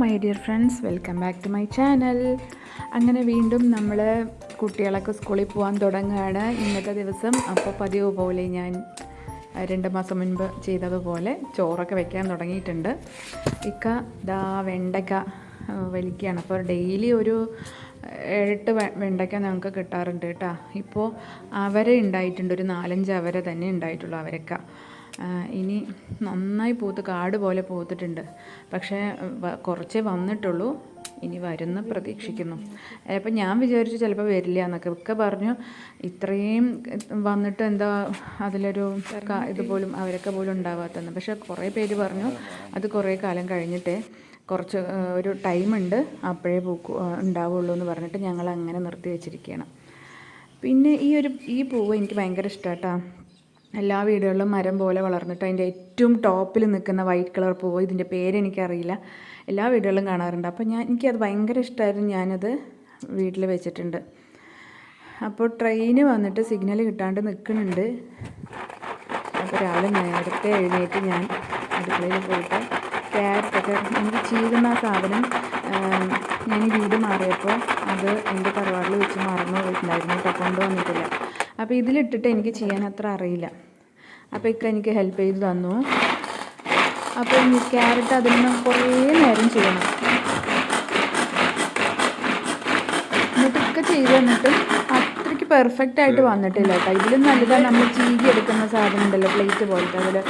My dear friends, welcome back to my channel. അങ്ങനെ വീണ്ടും നമ്മൾ കുട്ടികളൊക്കെ സ്കൂളിൽ പോകാൻ തുടങ്ങുകയാണ് ഇന്നത്തെ ദിവസം. അപ്പോൾ പതിവ് പോലെ ഞാൻ 2 മാസം മുൻപ് ചെയ്തതുപോലെ ചോറൊക്കെ വെക്കാൻ തുടങ്ങിയിട്ടുണ്ട്. വെണ്ടയ്ക്ക വലിക്കുകയാണ്. അപ്പോൾ ഡെയിലി ഒരു 8 വെണ്ടയ്ക്ക ഞങ്ങൾക്ക് കിട്ടാറുണ്ട് കേട്ടോ. ഇപ്പോൾ അവര ഉണ്ടായിട്ടുണ്ട്, ഒരു 4-5 അവര തന്നെ ഉണ്ടായിട്ടുള്ളൂ അവരക്ക. ഇനി നന്നായി പൂത്ത് കാട് പോലെ പൂത്തിട്ടുണ്ട്. പക്ഷേ കുറച്ചേ വന്നിട്ടുള്ളൂ, ഇനി വരുന്ന പ്രതീക്ഷിക്കുന്നു. അപ്പം ഞാൻ വിചാരിച്ചു ചിലപ്പോൾ വരില്ല എന്നൊക്കെ. ഒക്കെ പറഞ്ഞു ഇത്രയും വന്നിട്ട് എന്താ അതിലൊരു ഇതുപോലും അവരൊക്കെ പോലും ഉണ്ടാവാത്തെന്ന്. പക്ഷേ കുറേ പേര് പറഞ്ഞു അത് കുറേ കാലം കഴിഞ്ഞിട്ടേ കുറച്ച് ഒരു ടൈമുണ്ട് അപ്പോഴേ ഉണ്ടാവുള്ളൂ എന്ന് പറഞ്ഞിട്ട് ഞങ്ങൾ അങ്ങനെ നിർത്തി വെച്ചിരിക്കുകയാണ്. പിന്നെ ഈ പൂവ് എനിക്ക് ഭയങ്കര ഇഷ്ടമാട്ടോ. എല്ലാ വീടുകളിലും മരം പോലെ വളർന്നിട്ട് അതിൻ്റെ ഏറ്റവും ടോപ്പിൽ നിൽക്കുന്ന വൈറ്റ് കളർ പൂവ്, ഇതിൻ്റെ പേരെനിക്കറിയില്ല, എല്ലാ വീടുകളിലും കാണാറുണ്ട്. അപ്പോൾ എനിക്കത് ഭയങ്കര ഇഷ്ടമായിരുന്നു. ഞാനത് വീട്ടിൽ വെച്ചിട്ടുണ്ട്. അപ്പോൾ ട്രെയിന് വന്നിട്ട് സിഗ്നൽ കിട്ടാണ്ട് നിൽക്കുന്നുണ്ട്. അപ്പോൾ രാവിലെ നേരത്തെ എഴുന്നേറ്റ് ഞാൻ അടുക്കളയിൽ പോയിട്ട് ക്യാരറ്റൊക്കെ എനിക്ക് ചീകുന്ന ആ സാധനം ഞാൻ ഈ വീട് മാറിയപ്പോൾ അത് എൻ്റെ തറവാട്ടിൽ വെച്ച് മറന്നു പോയിട്ടുണ്ടായിരുന്നു കേട്ടോ, കൊണ്ടുവന്നിട്ടില്ല. അപ്പോൾ ഇതിലിട്ടിട്ട് എനിക്ക് ചെയ്യാൻ അത്ര അറിയില്ല. അപ്പോൾ എനിക്ക് ഹെൽപ്പ് ചെയ്ത് തന്നു. അപ്പോൾ ഈ ക്യാരറ്റ് അതിൽ നിന്ന് കുറേ നേരം ചെയ്യണം. എന്നിട്ടൊക്കെ ചെയ്ത് തന്നിട്ടും അത്രയ്ക്ക് പെർഫെക്റ്റായിട്ട് വന്നിട്ടില്ല കേട്ടോ. ഇതിലും നല്ലതാണ് നമ്മൾ ചീകി എടുക്കുന്ന സാധനം ഉണ്ടല്ലോ, പ്ലേറ്റ് പോലത്തെ,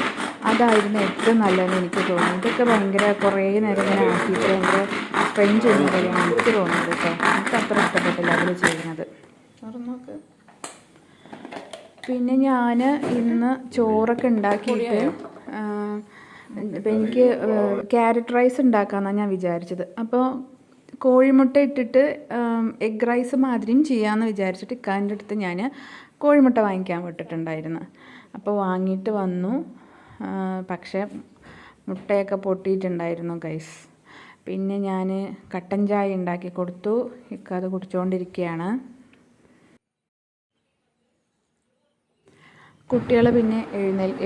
അതായിരുന്നു ഏറ്റവും നല്ലതെന്ന് എനിക്ക് തോന്നുന്നു. ഇതൊക്കെ ഭയങ്കര കുറേ നേരം ഇങ്ങനെ ആക്കിയിട്ട് ഭയങ്കര സ്ട്രെയിൻ ചെയ്യുന്ന പോലെയാണ് എനിക്ക് തോന്നുന്നത് കേട്ടോ. എനിക്ക് അത്ര ഇഷ്ടപ്പെട്ടില്ല അതിൽ ചെയ്യുന്നത്. നോക്ക്. പിന്നെ ഞാൻ ഇന്ന് ചോറൊക്കെ ഉണ്ടാക്കിയിട്ട് ഇപ്പം എനിക്ക് ക്യാരറ്റ് റൈസ് ഉണ്ടാക്കാമെന്നാണ് ഞാൻ വിചാരിച്ചത്. അപ്പോൾ കോഴിമുട്ട ഇട്ടിട്ട് എഗ് റൈസ് മാതിരിയും ചെയ്യാമെന്ന് വിചാരിച്ചിട്ട് ഇക്കാൻ്റെ അടുത്ത് ഞാൻ കോഴിമുട്ട വാങ്ങിക്കാൻ വിട്ടിട്ടുണ്ടായിരുന്നു. അപ്പോൾ വാങ്ങിയിട്ട് വന്നു. പക്ഷേ മുട്ടയൊക്കെ പൊട്ടിയിട്ടുണ്ടായിരുന്നു ഗൈസ്. പിന്നെ ഞാൻ കട്ടൻ ചായ ഉണ്ടാക്കി കൊടുത്തു. അത് കുടിച്ചുകൊണ്ടിരിക്കുകയാണ്. കുട്ടികൾ പിന്നെ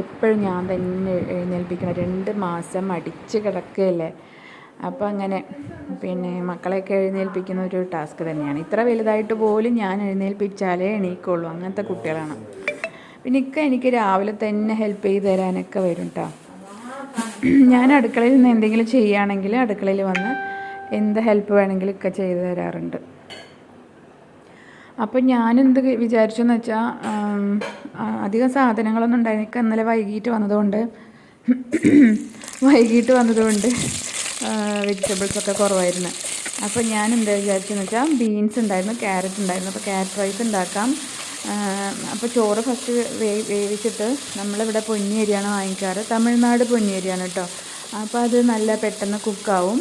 എപ്പോഴും ഞാൻ തന്നെ എഴുന്നേൽപ്പിക്കണം. 2 മാസം അടിച്ച് കിടക്കുകയല്ലേ. അപ്പോൾ അങ്ങനെ പിന്നെ മക്കളെയൊക്കെ എഴുന്നേൽപ്പിക്കുന്ന ഒരു ടാസ്ക് തന്നെയാണ്. ഇത്ര വലുതായിട്ട് പോലും ഞാൻ എഴുന്നേൽപ്പിച്ചാലേ എണീക്കുള്ളൂ, അങ്ങനത്തെ കുട്ടികളാണ്. പിന്നെ എനിക്ക് രാവിലെ തന്നെ ഹെൽപ്പ് ചെയ്ത് തരാനൊക്കെ വരും കേട്ടോ. ഞാൻ അടുക്കളയിൽ നിന്ന് എന്തെങ്കിലും ചെയ്യുകയാണെങ്കിൽ അടുക്കളയിൽ വന്ന് എന്ത് ഹെൽപ്പ് വേണമെങ്കിലും ഒക്കെ ചെയ്ത് തരാറുണ്ട്. അപ്പം ഞാനെന്ത് വിചാരിച്ചു എന്ന് വെച്ചാൽ അധികം സാധനങ്ങളൊന്നും ഉണ്ടായിരിക്കും. ഇന്നലെ വൈകിട്ട് വന്നതുകൊണ്ട് വെജിറ്റബിൾസൊക്കെ കുറവായിരുന്നു. അപ്പോൾ ഞാൻ എന്താ വിചാരിച്ചെന്ന് വെച്ചാൽ ബീൻസ് ഉണ്ടായിരുന്നു, ക്യാരറ്റ് ഉണ്ടായിരുന്നു. അപ്പോൾ ക്യാരറ്റ് റൈസ് ഉണ്ടാക്കാം. അപ്പോൾ ചോറ് ഫസ്റ്റ് വേവിച്ചിട്ട്, നമ്മളിവിടെ പൊന്നി അരിയാണ് വാങ്ങിക്കാറ്, തമിഴ്നാട് പൊന്നി അരിയാണ് കേട്ടോ. അപ്പോൾ അത് നല്ല പെട്ടെന്ന് കുക്കാവും,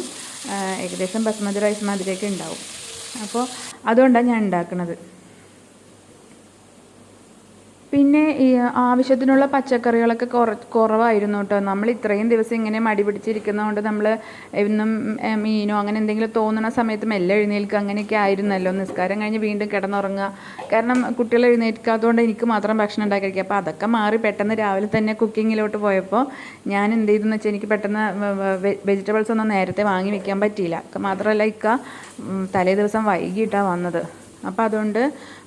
ഏകദേശം ബസ്മതി റൈസ് മാതിരിയൊക്കെ ഉണ്ടാവും. അപ്പോൾ അതുകൊണ്ടാണ് ഞാൻ ഉണ്ടാക്കുന്നത്. പിന്നെ ഈ ആവശ്യത്തിനുള്ള പച്ചക്കറികളൊക്കെ കുറവായിരുന്നു കേട്ടോ. നമ്മൾ ഇത്രയും ദിവസം ഇങ്ങനെ മടി പിടിച്ചിരിക്കുന്നതുകൊണ്ട് നമ്മൾ എന്നും മീനോ അങ്ങനെ എന്തെങ്കിലും തോന്നുന്ന സമയത്ത് മെല്ലെ എഴുന്നേൽക്കുക അങ്ങനെയൊക്കെ ആയിരുന്നല്ലോ. നിസ്കാരം കഴിഞ്ഞ് വീണ്ടും കിടന്നുറങ്ങുക. കാരണം കുട്ടികൾ എഴുന്നേൽക്കാത്തതുകൊണ്ട് എനിക്ക് മാത്രം ഭക്ഷണം ഉണ്ടാക്കി കഴിക്കുക. അപ്പോൾ അതൊക്കെ മാറി പെട്ടെന്ന് രാവിലെ തന്നെ കുക്കിങ്ങിലോട്ട് പോയപ്പോൾ ഞാൻ എന്ത് ചെയ്തെന്ന് വെച്ചാൽ എനിക്ക് പെട്ടെന്ന് വെജിറ്റബിൾസ് ഒന്നും നേരത്തെ വാങ്ങി വെക്കാൻ പറ്റിയില്ല. മാത്രമല്ല തലേ ദിവസം വൈകിട്ടാണ് വന്നത്. അപ്പോൾ അതുകൊണ്ട്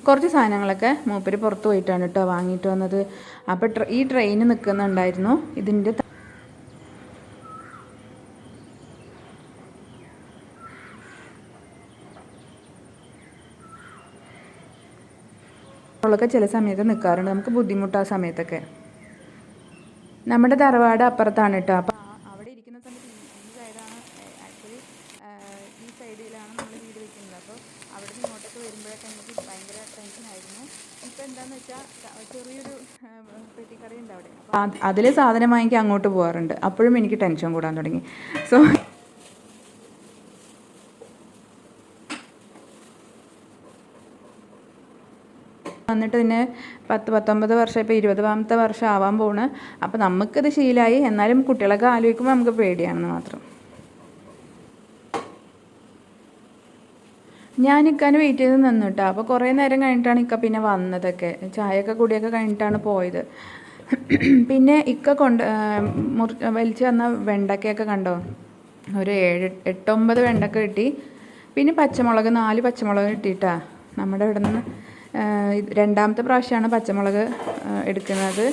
കുറച്ച് സാധനങ്ങളൊക്കെ മൂപ്പര് പുറത്ത് പോയിട്ടാണ് കേട്ടോ വാങ്ങിയിട്ട് വന്നത്. അപ്പോൾ ഈ ട്രെയിന് നിൽക്കുന്നുണ്ടായിരുന്നു. ഇതിൻ്റെ ചില സമയത്ത് നിൽക്കാറുണ്ട്. നമുക്ക് ബുദ്ധിമുട്ടാ സമയത്തൊക്കെ. നമ്മുടെ തറവാട് അപ്പുറത്താണ് കേട്ടോ. അപ്പോൾ അവിടെ ഇരിക്കുന്ന സമയത്ത് ഈ സൈഡാണ് ആക്ച്വലി, ഈ സൈഡിലാണ് നമ്മൾ വീട് വെക്കുന്നത്. അപ്പോൾ അവിടെ നിന്ന് ഇങ്ങോട്ടൊക്കെ വരുമ്പോഴൊക്കെ എനിക്ക് ഭയങ്കര ടെൻഷനായിരുന്നു. ഇപ്പോൾ എന്താണെന്ന് വെച്ചാൽ ചെറിയൊരു പെട്ടിക്കറി ഉണ്ട് അവിടെ. അപ്പോൾ അതിൽ സാധനം വാങ്ങിക്കാൻ അങ്ങോട്ട് പോകാറുണ്ട്. അപ്പോഴും എനിക്ക് ടെൻഷൻ കൂടാൻ തുടങ്ങി. സോ വന്നിട്ട് പിന്നെ 10-19 വർഷം, ഇപ്പോൾ 20ാമത്തെ വർഷം ആവാൻ പോണ്. അപ്പോൾ നമുക്കത് ശീലമായി. എന്നാലും കുട്ടികളൊക്കെ ആലോചിക്കുമ്പോൾ നമുക്ക് പേടിയാണെന്ന് മാത്രം. ഞാൻ ഇക്കാന് വെയിറ്റ് ചെയ്ത് നിന്നു കേട്ടോ. അപ്പോൾ കുറേ നേരം കഴിഞ്ഞിട്ടാണ് ഇക്ക പിന്നെ വന്നതൊക്കെ. ചായയൊക്കെ കൂടിയൊക്കെ കഴിഞ്ഞിട്ടാണ് പോയത്. പിന്നെ ഇക്ക വലിച്ചു തന്ന വെണ്ടയ്ക്കയൊക്കെ കണ്ടോ, ഒരു 8-9 വെണ്ടക്ക കിട്ടി. പിന്നെ പച്ചമുളക് 4 പച്ചമുളക് കിട്ടിയിട്ടാ. നമ്മുടെ ഇവിടെ നിന്ന് രണ്ടാമത്തെ പ്രാവശ്യമാണ് പച്ചമുളക് എടുക്കുന്നത്.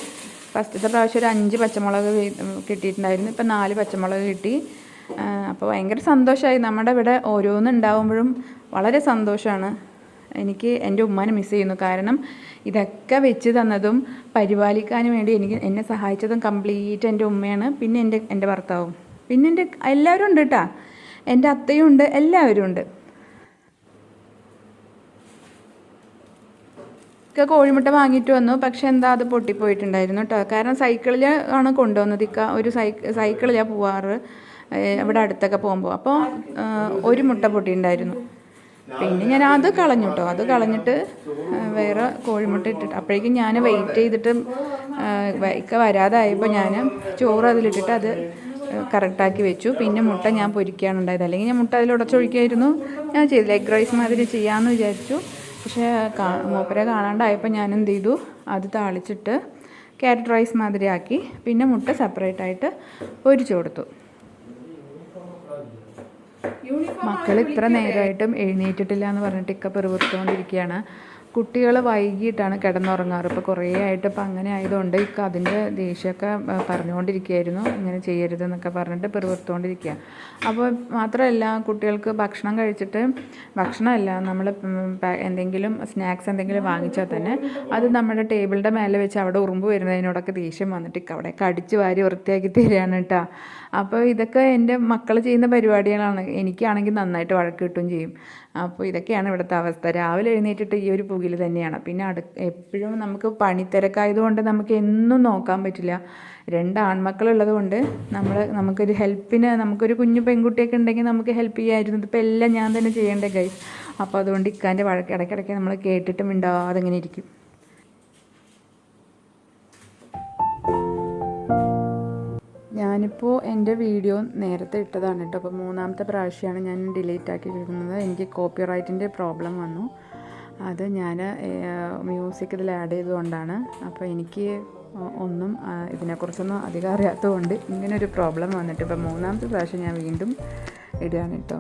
ഫസ്റ്റത്തെ പ്രാവശ്യം ഒരു 5 പച്ചമുളക് കിട്ടിയിട്ടുണ്ടായിരുന്നു. ഇപ്പം 4 പച്ചമുളക് കിട്ടി. അപ്പോൾ ഭയങ്കര സന്തോഷമായി. നമ്മുടെ ഇവിടെ ഓരോന്നുണ്ടാവുമ്പോഴും വളരെ സന്തോഷമാണ്. എനിക്ക് എൻ്റെ ഉമ്മാനെ മിസ് ചെയ്യുന്നു. കാരണം ഇതൊക്കെ വെച്ച് തന്നതും പരിപാലിക്കാനും വേണ്ടി എന്നെ സഹായിച്ചതും കംപ്ലീറ്റ് എൻ്റെ ഉമ്മയാണ്. പിന്നെ എൻ്റെ ഭർത്താവും, പിന്നെ എല്ലാവരും ഉണ്ട് കേട്ടോ. എൻ്റെ അത്തയും ഉണ്ട്, എല്ലാവരും ഉണ്ട്. കോഴിമുട്ട വാങ്ങിയിട്ട് വന്നു. പക്ഷെ എന്താ അത് പൊട്ടിപ്പോയിട്ടുണ്ടായിരുന്നു കേട്ടോ. കാരണം സൈക്കിളിൽ ആണ് കൊണ്ടുവന്നത്. ഒരു സൈക്കിളിലാണ് പോവാറ് ഇവിടെ അടുത്തൊക്കെ പോകുമ്പോൾ. അപ്പോൾ ഒരു മുട്ട പൊട്ടിയിട്ടുണ്ടായിരുന്നു. പിന്നെ ഞാൻ അത് കളഞ്ഞു കേട്ടോ. അത് കളഞ്ഞിട്ട് വേറെ കോഴിമുട്ട ഇട്ടിട്ട് അപ്പോഴേക്കും ഞാൻ വെയിറ്റ് ചെയ്തിട്ട് വരാതായപ്പോൾ ഞാൻ ചോറ് അതിലിട്ടിട്ട് അത് കറക്റ്റാക്കി വെച്ചു. പിന്നെ മുട്ട ഞാൻ പൊരിക്കുകയാണ് ഉണ്ടായത്. അല്ലെങ്കിൽ ഞാൻ മുട്ട അതിൽ ഉടച്ചൊഴിക്കുമായിരുന്നു. ഞാൻ ചെയ്തില്ല. എഗ് റൈസ് മാതിരി ചെയ്യാമെന്ന് വിചാരിച്ചു. പക്ഷേ മൂപ്പരെ കാണാണ്ടായപ്പോൾ ഞാൻ എന്ത് ചെയ്തു, അത് താളിച്ചിട്ട് ക്യാരറ്റ് റൈസ് മാതിരി ആക്കി. പിന്നെ മുട്ട സെപ്പറേറ്റായിട്ട് പൊരിച്ചു കൊടുത്തു. മക്കൾ ഇത്ര നേരമായിട്ടും എഴുന്നേറ്റിട്ടില്ല എന്ന് പറഞ്ഞിട്ട് ഇക്ക പെറുവിറുത്തുകൊണ്ടിരിക്കുകയാണ്. കുട്ടികൾ വൈകിട്ടാണ് കിടന്നുറങ്ങാറ്. ഇപ്പോൾ കുറേ ആയിട്ട് ഇപ്പം അങ്ങനെ ആയതുകൊണ്ട് ഇക്ക അതിൻ്റെ ദേഷ്യമൊക്കെ പറഞ്ഞുകൊണ്ടിരിക്കുകയായിരുന്നു. ഇങ്ങനെ ചെയ്യരുതെന്നൊക്കെ പറഞ്ഞിട്ട് പെറുവിറുത്തുകൊണ്ടിരിക്കുക. അപ്പോൾ മാത്രമല്ല, കുട്ടികൾക്ക് ഭക്ഷണം കഴിച്ചിട്ട്, ഭക്ഷണമല്ല നമ്മൾ എന്തെങ്കിലും സ്നാക്സ് എന്തെങ്കിലും വാങ്ങിച്ചാൽ തന്നെ അത് നമ്മുടെ ടേബിളിൻ്റെ മേലെ വെച്ച് അവിടെ ഉറുമ്പ് വരുന്നതിനോടൊക്കെ ദേഷ്യം വന്നിട്ട് ഇക്ക അവിടെ കടിച്ച് വാരി വൃത്തിയാക്കി തരികയാണ് കേട്ടോ. അപ്പോൾ ഇതൊക്കെ എൻ്റെ മക്കൾ ചെയ്യുന്ന പരിപാടികളാണ്. എനിക്കാണെങ്കിൽ നന്നായിട്ട് വഴക്ക് കിട്ടുകയും ചെയ്യും. അപ്പോൾ ഇതൊക്കെയാണ് ഇവിടുത്തെ അവസ്ഥ. രാവിലെ എഴുന്നേറ്റിട്ട് ഈ ഒരു പുകിൽ തന്നെയാണ്. പിന്നെ എപ്പോഴും നമുക്ക് പണിത്തിരക്കായതുകൊണ്ട് നമുക്ക് എന്നും നോക്കാൻ പറ്റില്ല. 2 ആൺമക്കളുള്ളത് കൊണ്ട് നമുക്കൊരു ഹെൽപ്പിന്, നമുക്കൊരു കുഞ്ഞു പെൺകുട്ടിയൊക്കെ ഉണ്ടെങ്കിൽ നമുക്ക് ഹെൽപ്പ് ചെയ്യാമായിരുന്നു. ഇതിപ്പോൾ എല്ലാം ഞാൻ തന്നെ ചെയ്യേണ്ട ഗൈസ്. അപ്പോൾ അതുകൊണ്ട് ഇക്കാൻ്റെ വഴക്ക് ഇടയ്ക്കിടയ്ക്ക് നമ്മൾ കേട്ടിട്ട് മിണ്ടാതെ ഇങ്ങനെ ഇരിക്കും. ഞാനിപ്പോൾ എൻ്റെ വീഡിയോ നേരത്തെ ഇട്ടതാണ് കേട്ടോ. അപ്പോൾ 3ാമത്തെ പ്രാവശ്യമാണ് ഞാൻ ഡിലീറ്റ് ആക്കി ഇടുന്നത്. എനിക്ക് കോപ്പിറൈറ്റിൻ്റെ പ്രോബ്ലം വന്നു. അത് ഞാൻ മ്യൂസിക് ഇതിൽ ആഡ് ചെയ്തുകൊണ്ടാണ്. അപ്പോൾ എനിക്ക് ഒന്നും ഇതിനെക്കുറിച്ചൊന്നും അധികം അറിയാത്തതുകൊണ്ട് ഇങ്ങനൊരു പ്രോബ്ലം വന്നിട്ട് ഇപ്പോൾ 3ാമത്തെ പ്രാവശ്യം ഞാൻ വീണ്ടും ഇടുകയാണ് കേട്ടോ.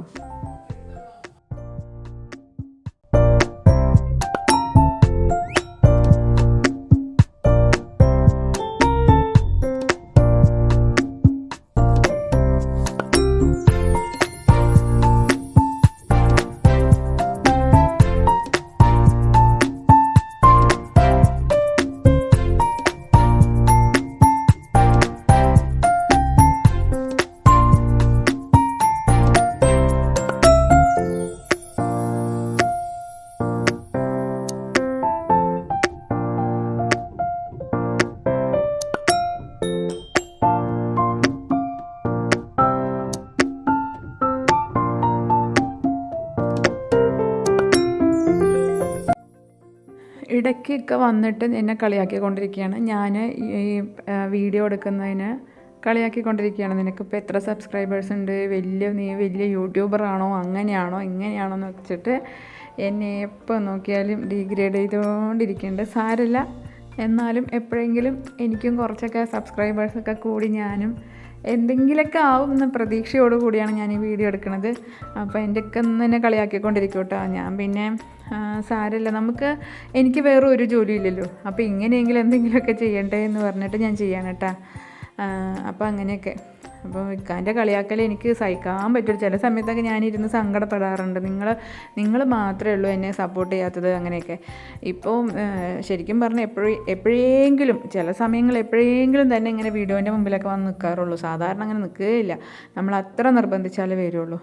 ഇടയ്ക്കൊക്കെ വന്നിട്ട് എന്നെ കളിയാക്കിക്കൊണ്ടിരിക്കുകയാണ്. ഞാൻ ഈ വീഡിയോ എടുക്കുന്നതിന് കളിയാക്കിക്കൊണ്ടിരിക്കുകയാണ്. നിനക്കിപ്പോൾ എത്ര സബ്സ്ക്രൈബേഴ്സ് ഉണ്ട്, നീ വലിയ യൂട്യൂബറാണോ, അങ്ങനെയാണോ ഇങ്ങനെയാണോ എന്ന് വെച്ചിട്ട് എന്നെ എപ്പോൾ നോക്കിയാലും ഡീഗ്രേഡ് ചെയ്തുകൊണ്ടിരിക്കുന്നുണ്ട്. സാരമില്ല, എന്നാലും എപ്പോഴെങ്കിലും എനിക്കും കുറച്ചൊക്കെ സബ്സ്ക്രൈബേഴ്സൊക്കെ കൂടി ഞാനും എന്തെങ്കിലുമൊക്കെ ആവും എന്ന പ്രതീക്ഷയോടു കൂടിയാണ് ഞാൻ ഈ വീഡിയോ എടുക്കുന്നത്. അപ്പോൾ എൻ്റെയൊക്കെ എന്നെ കളിയാക്കിക്കൊണ്ടിരിക്കും കേട്ടോ. ഞാൻ പിന്നെ സാരമില്ല, എനിക്ക് വേറെ ഒരു ജോലിയില്ലല്ലോ, അപ്പോൾ ഇങ്ങനെയെങ്കിലും എന്തെങ്കിലുമൊക്കെ ചെയ്യണ്ടേ എന്ന് പറഞ്ഞിട്ട് ഞാൻ ചെയ്യാണ് കേട്ടോ. അപ്പോൾ അങ്ങനെയൊക്കെ. അപ്പോൾ ഇക്കാൻ്റെ കളിയാക്കൽ എനിക്ക് സഹിക്കാൻ പറ്റും. ചില സമയത്തൊക്കെ ഞാനിരുന്ന് സങ്കടപ്പെടാറുണ്ട്. നിങ്ങൾ മാത്രമേ ഉള്ളൂ എന്നെ സപ്പോർട്ട് ചെയ്യാത്തത്, അങ്ങനെയൊക്കെ. ഇപ്പോൾ ശരിക്കും പറഞ്ഞാൽ എപ്പോഴെങ്കിലും ചില സമയങ്ങൾ എപ്പോഴെങ്കിലും തന്നെ ഇങ്ങനെ വീഡിയോൻ്റെ മുമ്പിലൊക്കെ വന്ന് നിൽക്കാറുള്ളൂ. സാധാരണ അങ്ങനെ നിൽക്കുകയില്ല. നമ്മൾ അത്ര നിർബന്ധിച്ചാലേ വരുള്ളൂ.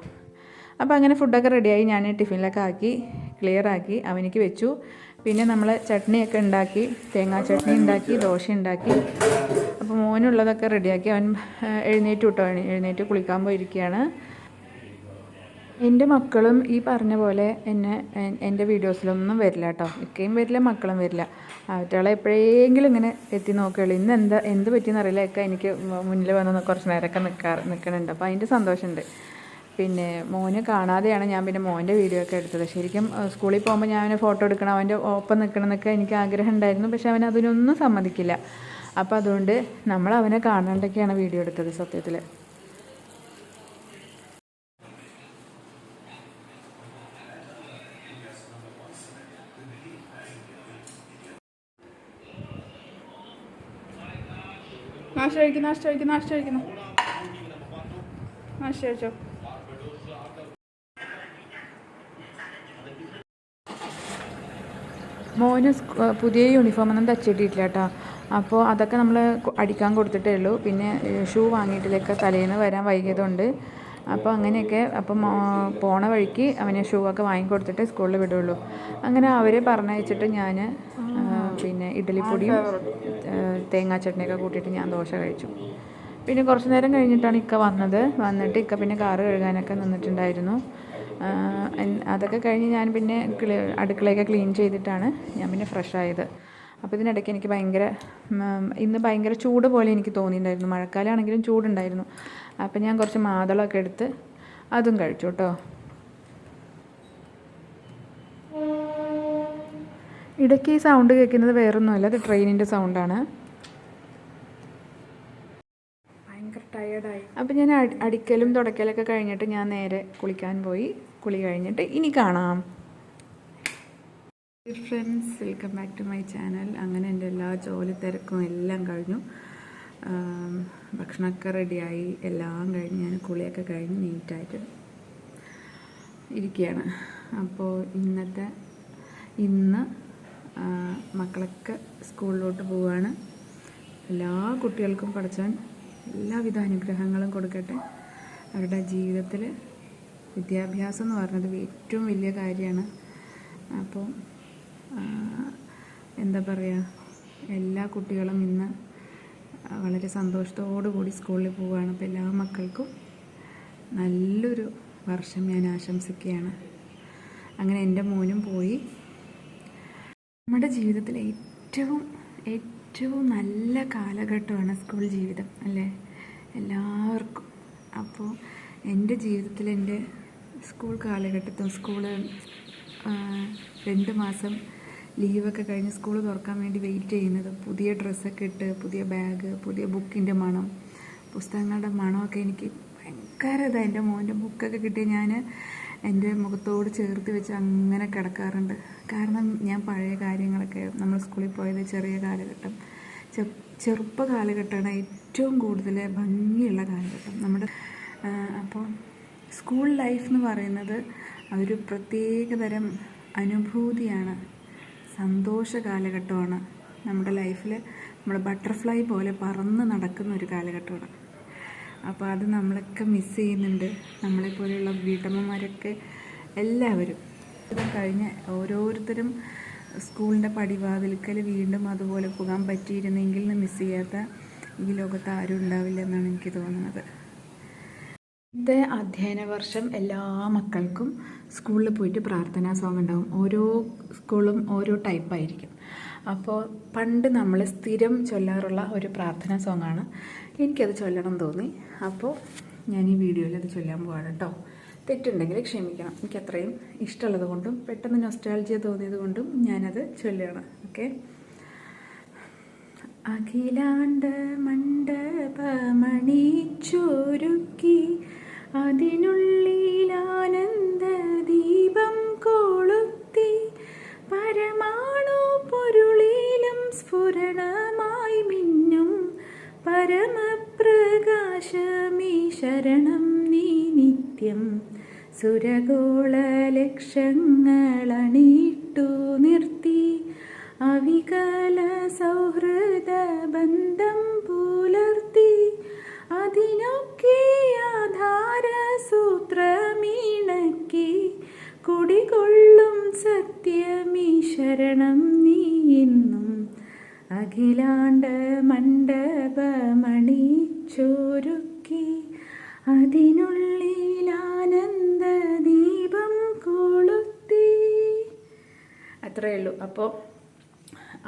അപ്പോൾ അങ്ങനെ ഫുഡൊക്കെ റെഡിയായി. ഞാൻ ടിഫിനിലൊക്കെ ആക്കി ക്ലിയറാക്കി അവനിക്ക് വെച്ചു. പിന്നെ നമ്മൾ ചട്നിയൊക്കെ ഉണ്ടാക്കി, തേങ്ങാ ചട്നി ഉണ്ടാക്കി, ദോശ ഉണ്ടാക്കി. അപ്പോൾ മോനുള്ളതൊക്കെ റെഡിയാക്കി. അവൻ എഴുന്നേറ്റ് കുളിക്കാൻ പോയിരിക്കുകയാണ്. എൻ്റെ മക്കളും ഈ പറഞ്ഞ പോലെ എൻ്റെ വീഡിയോസിലൊന്നും വരില്ല കേട്ടോ. ഇക്കയും വരില്ല, മക്കളും വരില്ല. അവറ്റകളെ എപ്പോഴെങ്കിലും ഇങ്ങനെ എത്തി നോക്കുകയുള്ളൂ. ഇന്ന് എന്ത് പറ്റിയെന്ന് അറിയില്ല. ഒക്കെ എനിക്ക് മുന്നിൽ വന്ന് കുറച്ച് നേരമൊക്കെ നിൽക്കണുണ്ട്. അപ്പോൾ അതിൻ്റെ സന്തോഷമുണ്ട്. പിന്നെ മോന് കാണാതെയാണ് ഞാൻ പിന്നെ മോൻ്റെ വീഡിയോ ഒക്കെ എടുത്തത്. ശരിക്കും സ്കൂളിൽ പോകുമ്പോൾ ഞാൻ അവനെ ഫോട്ടോ എടുക്കണം, അവൻ്റെ ഒപ്പം നിൽക്കണം എന്നൊക്കെ എനിക്ക് ആഗ്രഹം ഉണ്ടായിരുന്നു. പക്ഷെ അവൻ അതിനൊന്നും സമ്മതിക്കില്ല. അപ്പോൾ അതുകൊണ്ട് നമ്മൾ അവനെ കാണാണ്ടൊക്കെയാണ് വീഡിയോ എടുത്തത് സത്യത്തിൽ. നാശ കഴിക്കുന്നു, നാശ കഴിക്കുന്നു, നാശ കഴിക്കുന്നു, നാശ കഴിച്ചോ. മോന് പുതിയ യൂണിഫോം ഒന്നും തച്ചിട്ടിട്ടില്ല കേട്ടോ. അപ്പോൾ അതൊക്കെ നമ്മൾ അടിക്കാൻ കൊടുത്തിട്ടേ ഉള്ളൂ. പിന്നെ ഷൂ വാങ്ങിയിട്ടിലേക്ക് തലേന്ന് വരാൻ വൈകിയതുകൊണ്ട് അപ്പോൾ അങ്ങനെയൊക്കെ. അപ്പം പോണ വഴിക്ക് അവന് ഷൂ ഒക്കെ വാങ്ങിക്കൊടുത്തിട്ട് സ്കൂളിൽ വിടുള്ളൂ. അങ്ങനെ അവരെ പറഞ്ഞയച്ചിട്ട് ഞാൻ പിന്നെ ഇഡ്ഡലിപ്പൊടിയും തേങ്ങാ ചട്നിയൊക്കെ കൂട്ടിയിട്ട് ഞാൻ ദോശ കഴിച്ചു. പിന്നെ കുറച്ച് നേരം കഴിഞ്ഞിട്ടാണ് ഇക്ക വന്നിട്ട് ഇക്ക പിന്നെ കാറ് കഴുകാനൊക്കെ നിന്നിട്ടുണ്ടായിരുന്നു. അതൊക്കെ കഴിഞ്ഞ് ഞാൻ പിന്നെ അടുക്കളയൊക്കെ ക്ലീൻ ചെയ്തിട്ടാണ് ഞാൻ പിന്നെ ഫ്രഷ് ആയത്. അപ്പോൾ ഇതിനിടയ്ക്ക് എനിക്ക് ഇന്ന് ഭയങ്കര ചൂട് പോലെ എനിക്ക് തോന്നിയിട്ടുണ്ടായിരുന്നു. മഴക്കാലമാണെങ്കിലും ചൂടുണ്ടായിരുന്നു. അപ്പോൾ ഞാൻ കുറച്ച് മാതളമൊക്കെ എടുത്ത് അതും കഴിച്ചു കേട്ടോ. ഇടയ്ക്ക് ഈ സൗണ്ട് കേൾക്കുന്നത് വേറൊന്നുമല്ല, അത് ട്രെയിനിൻ്റെ സൗണ്ടാണ്. ഭയങ്കര ടയേർഡായി. അപ്പോൾ ഞാൻ അടിക്കലും തുടയ്ക്കലൊക്കെ കഴിഞ്ഞിട്ട് ഞാൻ നേരെ കുളിക്കാൻ പോയി. കുളി കഴിഞ്ഞിട്ട് ഇനി കാണാം. Friends, welcome back to my channel. അങ്ങനെ എൻ്റെ എല്ലാ ജോലി തിരക്കും എല്ലാം കഴിഞ്ഞു. ഭക്ഷണമൊക്കെ റെഡിയായി, എല്ലാം കഴിഞ്ഞ് ഞാൻ കുളിയൊക്കെ കഴിഞ്ഞ് നീറ്റായിട്ട് ഇരിക്കുകയാണ്. അപ്പോൾ ഇന്ന് മക്കളൊക്കെ സ്കൂളിലോട്ട് പോവുകയാണ്. എല്ലാ കുട്ടികൾക്കും പഠിച്ചവൻ എല്ലാവിധ അനുഗ്രഹങ്ങളും കൊടുക്കട്ടെ. അവരുടെ ജീവിതത്തിൽ വിദ്യാഭ്യാസം എന്ന് പറഞ്ഞത് ഏറ്റവും വലിയ കാര്യമാണ്. അപ്പോൾ എന്താ പറയുക, എല്ലാ കുട്ടികളും ഇന്ന് വളരെ സന്തോഷത്തോടു കൂടി സ്കൂളിൽ പോവുകയാണ്. അപ്പോൾ എല്ലാ മക്കൾക്കും നല്ലൊരു വർഷം ഞാൻ ആശംസിക്കുകയാണ്. അങ്ങനെ എൻ്റെ മോനും പോയി. നമ്മുടെ ജീവിതത്തിലെ ഏറ്റവും നല്ല കാലഘട്ടമാണ് സ്കൂൾ ജീവിതം അല്ലേ, എല്ലാവർക്കും. അപ്പോൾ എൻ്റെ ജീവിതത്തിൽ എൻ്റെ സ്കൂൾ കാലഘട്ടത്തും 2 മാസം ലീവൊക്കെ കഴിഞ്ഞ് സ്കൂൾ തുറക്കാൻ വേണ്ടി വെയിറ്റ് ചെയ്യുന്നത്, പുതിയ ഡ്രസ്സൊക്കെ ഇട്ട്, പുതിയ ബാഗ്, പുതിയ ബുക്കിൻ്റെ മണം, പുസ്തകങ്ങളുടെ മണമൊക്കെ എനിക്ക് ഭയങ്കര ഇതാണ്. എൻ്റെ മോൻ്റെ ബുക്കൊക്കെ കിട്ടി ഞാൻ എൻ്റെ മുഖത്തോട് ചേർത്ത് വെച്ച് അങ്ങനെ കിടക്കാറുണ്ട്. കാരണം ഞാൻ പഴയ കാര്യങ്ങളൊക്കെ, നമ്മൾ സ്കൂളിൽ പോയത് ചെറിയ കാലഘട്ടം, ചെറുപ്പ കാലഘട്ടമാണ് ഏറ്റവും കൂടുതൽ ഭംഗിയുള്ള കാലഘട്ടം നമ്മുടെ. അപ്പോൾ സ്കൂൾ ലൈഫ് എന്ന് പറയുന്നത് അതൊരു പ്രത്യേകതരം അനുഭൂതിയാണ്, സന്തോഷ കാലഘട്ടമാണ്. നമ്മുടെ ലൈഫിൽ നമ്മൾ ബട്ടർഫ്ലൈ പോലെ പറന്ന് നടക്കുന്ന ഒരു കാലഘട്ടമാണ്. അപ്പോൾ അത് നമ്മളൊക്കെ മിസ് ചെയ്യുന്നുണ്ട്, നമ്മളെപ്പോലെയുള്ള വീട്ടമ്മമാരൊക്കെ എല്ലാവരും. ഇത് കഴിഞ്ഞ് ഓരോരുത്തരും സ്കൂളിൻ്റെ പടിവാതിൽക്കൽ വീണ്ടും അതുപോലെ പോകാൻ പറ്റിയിരുന്നെങ്കിൽ മിസ് ചെയ്യാത്ത ഈ ലോകത്ത് ആരും ഉണ്ടാവില്ല എന്നാണ് എനിക്ക് തോന്നുന്നത്. ഇന്നത്തെ അധ്യയന വർഷം എല്ലാ മക്കൾക്കും സ്കൂളിൽ പോയിട്ട് പ്രാർത്ഥനാ സോങ് ഉണ്ടാവും. ഓരോ സ്കൂളും ഓരോ ടൈപ്പായിരിക്കും. അപ്പോൾ പണ്ട് നമ്മൾ സ്ഥിരം ചൊല്ലാറുള്ള ഒരു പ്രാർത്ഥനാ സോങ്ങാണ്. എനിക്കത് ചൊല്ലണം തോന്നി. അപ്പോൾ ഞാൻ ഈ വീഡിയോയിൽ അത് ചൊല്ലാൻ പോവാണ് കേട്ടോ. തെറ്റുണ്ടെങ്കിൽ ക്ഷമിക്കണം. എനിക്ക് അത്രയും ഇഷ്ടമുള്ളത് കൊണ്ടും പെട്ടെന്ന് നൊസ്റ്റാൾജിയ തോന്നിയത് കൊണ്ടും ഞാനത് ചൊല്ലുകയാണ്. ഓക്കെ. അഖിലാണ്ട മണ്ഡപമണിച്ചൊരുക്കി അതിനുള്ളിൽ ആനന്ദ ദീപം കൊളുത്തി പരമാണു പൊരുളിലും സ്ഫുരണമായി മിന്നും പരമപ്രകാശമീ ശരണം നീ നിത്യം സുരഗോള ലക്ഷങ്ങളണിട്ടു നിർത്തി അവികല സൗഹൃദ ബന്ധം പുലർത്തി അതിനൊക്കെ ആധാരസൂത്രമീണക്കി കുടികൊള്ളും സത്യമീ ശരണം നീ എന്നും അഖിലാണ്ട മണ്ഡപമണിച്ചൊരുക്കി അതിനുള്ളിൽ ആനന്ദ ദീപം കൊളുത്തി. അത്രയേ ഉള്ളൂ. അപ്പോൾ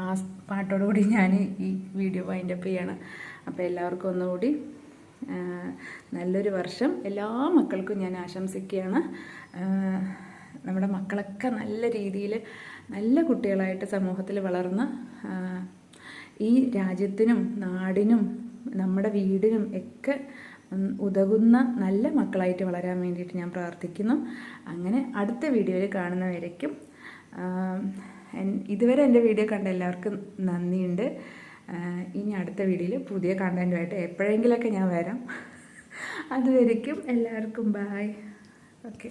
ആ പാട്ടോടുകൂടി ഞാൻ ഈ വീഡിയോ വൈൻഡപ്പ് ചെയ്യണം. അപ്പോൾ എല്ലാവർക്കും ഒന്നുകൂടി നല്ലൊരു വർഷം എല്ലാ മക്കൾക്കും ഞാൻ ആശംസിക്കുകയാണ്. നമ്മുടെ മക്കളൊക്കെ നല്ല രീതിയിൽ നല്ല കുട്ടികളായിട്ട് സമൂഹത്തിൽ വളർന്ന് ഈ രാജ്യത്തിനും നാടിനും നമ്മുടെ വീടിനും ഒക്കെ ഉതകുന്ന നല്ല മക്കളായിട്ട് വളരാൻ വേണ്ടിയിട്ട് ഞാൻ പ്രാർത്ഥിക്കുന്നു. അങ്ങനെ അടുത്ത വീഡിയോയിൽ കാണുന്നവരേക്കും ഇതുവരെ എൻ്റെ വീഡിയോ കണ്ട എല്ലാവർക്കും നന്ദിയുണ്ട്. ഇനി അടുത്ത വീഡിയോയിൽ പുതിയ കണ്ടൻറ്റുമായിട്ട് എപ്പോഴെങ്കിലുമൊക്കെ ഞാൻ വരാം. അതുവരയ്ക്കും എല്ലാവർക്കും ബായ്. ഓക്കെ.